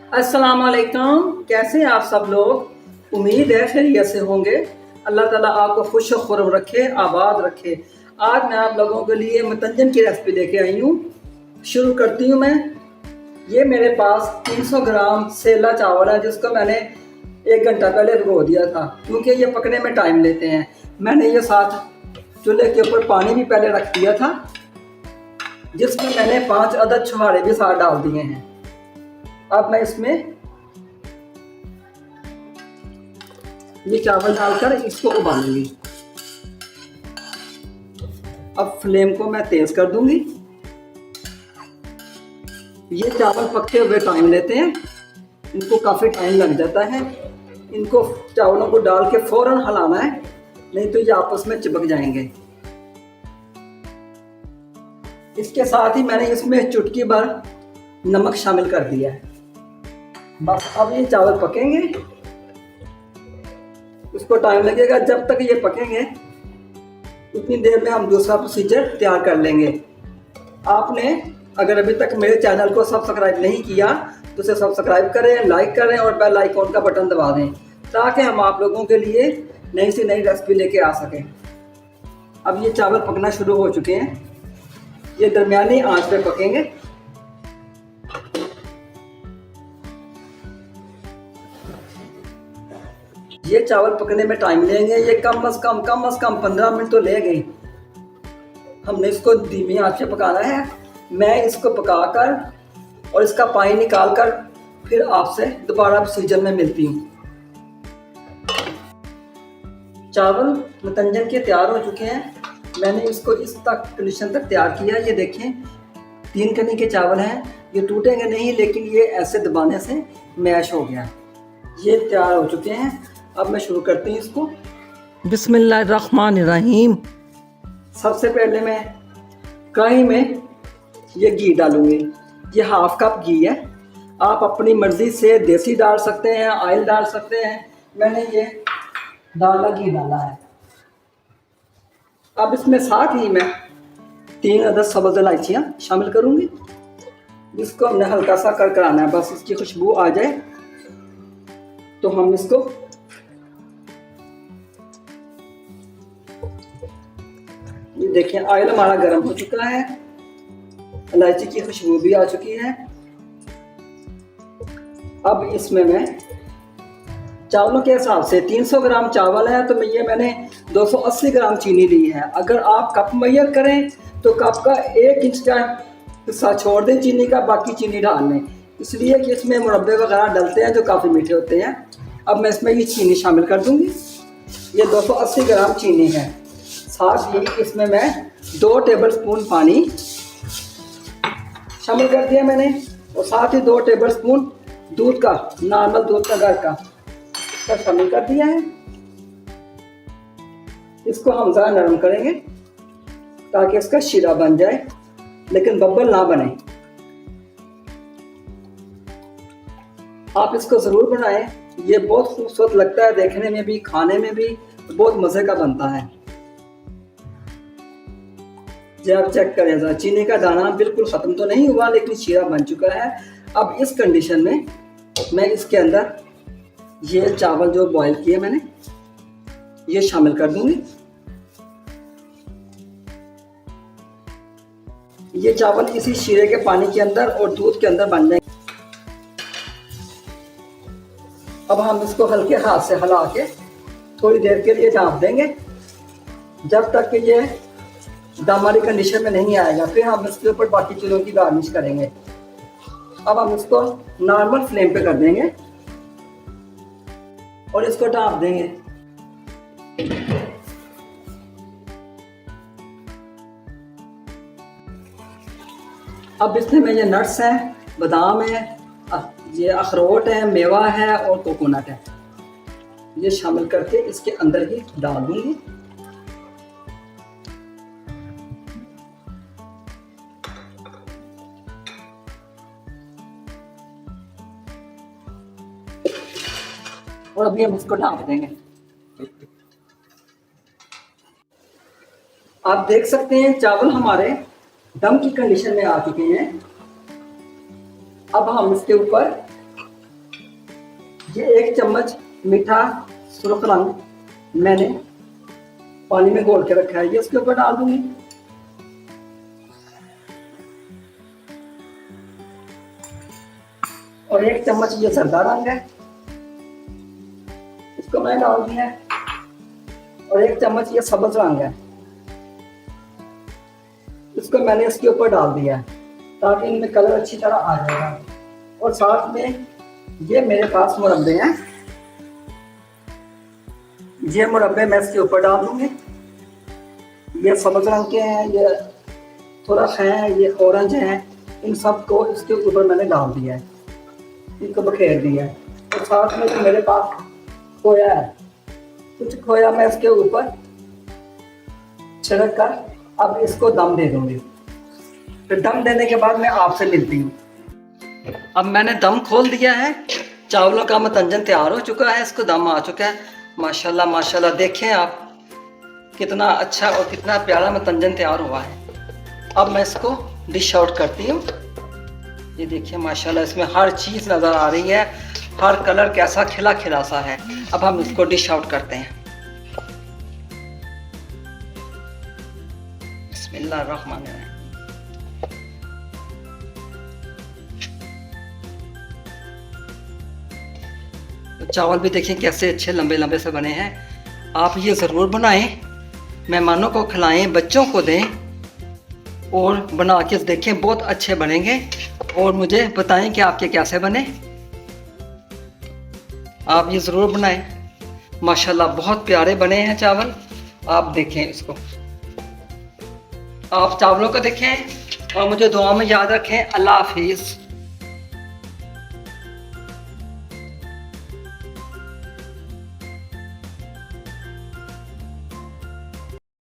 अस्सलाम वालेकुम। कैसे हैं आप सब लोग? उम्मीद है खैरियत से होंगे। अल्लाह ताला आपको खुश खुरम रखे, आबाद रखे। आज मैं आप लोगों के लिए मतंजन की रेसिपी लेके आई हूँ। शुरू करती हूँ मैं। ये मेरे पास 300 ग्राम सेला चावल है, जिसको मैंने 1 घंटा पहले भिगो दिया था, क्योंकि ये पकने में टाइम लेते हैं। मैंने ये साथ चूल्हे के ऊपर पानी भी पहले रख दिया था, जिसमें मैंने 5 अदद छुहारे भी साथ डाल दिए हैं। अब मैं इसमें ये चावल डालकर इसको उबालूंगी। अब फ्लेम को मैं तेज कर दूंगी। ये चावल पकते हुए टाइम लेते हैं, इनको काफ़ी टाइम लग जाता है। इनको चावलों को डाल के फौरन हिलाना है, नहीं तो ये आपस में चिपक जाएंगे। इसके साथ ही मैंने इसमें चुटकी भर नमक शामिल कर दिया है। बस अब ये चावल पकेंगे, उसको टाइम लगेगा। जब तक ये पकेंगे उतनी देर में हम दूसरा प्रोसीजर तैयार कर लेंगे। आपने अगर अभी तक मेरे चैनल को सब्सक्राइब नहीं किया तो उसे सब्सक्राइब करें, लाइक करें और बेल आइकॉन का बटन दबा दें, ताकि हम आप लोगों के लिए नई से नई रेसिपी लेके आ सकें। अब ये चावल पकना शुरू हो चुके हैं, ये दरमियानी आंच पे पकेंगे। ये चावल पकने में टाइम लेंगे, ये कम से कम 15 मिनट तो ले गए। हमने इसको धीमी आंच पे पकाना है। मैं इसको पकाकर और इसका पानी निकालकर फिर आपसे दोबारा प्रोसीजर में मिलती हूँ। चावल मतंजन के तैयार हो चुके हैं। मैंने इसको इस तक कंडीशन तक तैयार किया। ये देखें, 3 कनी के चावल हैं। ये टूटेंगे नहीं, लेकिन ये ऐसे दबाने से मैश हो गया। ये तैयार हो चुके हैं। अब मैं शुरू करती हूँ इसको। बिस्मिल्लाहिर्रहमानिर्रहीम। सबसे पहले मैं कढ़ाई में ये घी डालूंगी। ये 1/2 कप घी है। आप अपनी मर्ज़ी से देसी डाल सकते हैं, ऑयल डाल सकते हैं। मैंने ये डाला घी डाला है। अब इसमें साथ ही मैं 3 अदद सब्ज़ इलायचियाँ शामिल करूँगी, जिसको हमने हल्का सा करकराना है। बस इसकी खुशबू आ जाए तो हम इसको ये देखिए, ऑयल हमारा गर्म हो चुका है, इलायची की खुशबू भी आ चुकी है। अब इसमें मैं चावलों के हिसाब से 300 ग्राम चावल है तो मैंने 280 ग्राम चीनी ली है। अगर आप कप मैयर करें तो कप का 1 इंच का हिस्सा छोड़ दें चीनी का, बाकी चीनी डाल लें, इसलिए कि इसमें मुरब्बे वगैरह डलते हैं जो काफ़ी मीठे होते हैं। अब मैं इसमें ये चीनी शामिल कर दूंगी। ये 280 ग्राम चीनी है। साथ ही इसमें मैं 2 टेबलस्पून पानी शामिल कर दिया मैंने, और साथ ही 2 टेबलस्पून दूध का, नॉर्मल दूध का, घर का शामिल कर दिया है। इसको हम ज़रा नरम करेंगे ताकि इसका शीरा बन जाए, लेकिन बब्बल ना बने। आप इसको ज़रूर बनाएं, ये बहुत खूबसूरत लगता है देखने में भी, खाने में भी बहुत मज़े का बनता है। जब आप चेक करें ज़रा, चीनी का दाना बिल्कुल ख़त्म तो नहीं हुआ, लेकिन शीरा बन चुका है। अब इस कंडीशन में मैं इसके अंदर ये चावल जो बॉईल किए मैंने ये शामिल कर दूंगी। ये चावल इसी शीरे के पानी के अंदर और दूध के अंदर बन जाएंगे। अब हम इसको हल्के हाथ से हिला के थोड़ी देर के लिए ढाँप देंगे, जब तक कि ये दम वाली कंडीशन में नहीं आएगा। फिर हम इसके ऊपर बाकी चीज़ों की गार्निश करेंगे। अब हम इसको नॉर्मल फ्लेम पे कर देंगे और इसको ढाँप देंगे। अब इसमें ये नट्स हैं, बादाम है, ये अखरोट है, मेवा है और कोकोनट है, ये शामिल करके इसके अंदर ही डाल दूंगी। और अभी हम इसको ढाँप देंगे। आप देख सकते हैं चावल हमारे दम की कंडीशन में आ चुके हैं। अब हम इसके ऊपर ये 1 चम्मच मीठा सुर्ख रंग मैंने पानी में घोल के रखा है, ये इसके ऊपर डाल दूंगी। और 1 चम्मच ये जर्दा रंग है, इसको मैंने डाल दिया है। और 1 चम्मच ये सब्ज रंग है, इसको मैंने इसके ऊपर डाल दिया है ताकि इनमें कलर अच्छी तरह आ जाएगा। और साथ में ये मेरे पास मुरब्बे हैं, ये मुरब्बे मैं इसके ऊपर डाल दूंगी। ये सब्ज रंग के हैं, ये सुरख हैं, ये ऑरेंज हैं, इन सब को इसके ऊपर मैंने डाल दिया है, इनको बखेर दिया है। और साथ में जो मेरे पास खोया है, कुछ खोया मैं इसके ऊपर छिड़क कर अब इसको दम दे दूंगी। फिर दम देने के बाद मैं आपसे मिलती हूँ। अब मैंने दम खोल दिया है, चावलों का मतंजन तैयार हो चुका है, इसको दम आ चुका है। माशाल्लाह माशाल्लाह, देखें आप कितना अच्छा और कितना प्यारा मतंजन तैयार हुआ है। अब मैं इसको डिश आउट करती हूँ। ये देखिए माशाल्लाह, इसमें हर चीज़ नज़र आ रही है, हर कलर कैसा खिला खिला सा है। अब हम इसको डिश आउट करते हैं। बिस्मिल्लाहिर्रहमानिर्रहीम। तो चावल भी देखें कैसे अच्छे लंबे लंबे से बने हैं। आप ये ज़रूर बनाएं, मेहमानों को खिलाएं, बच्चों को दें और बना के देखें, बहुत अच्छे बनेंगे। और मुझे बताएं कि आपके कैसे बने। आप ये ज़रूर बनाएं। माशाल्लाह बहुत प्यारे बने हैं चावल। आप देखें इसको, आप चावलों को देखें और मुझे दुआ में याद रखें। अल्लाह हाफिज़।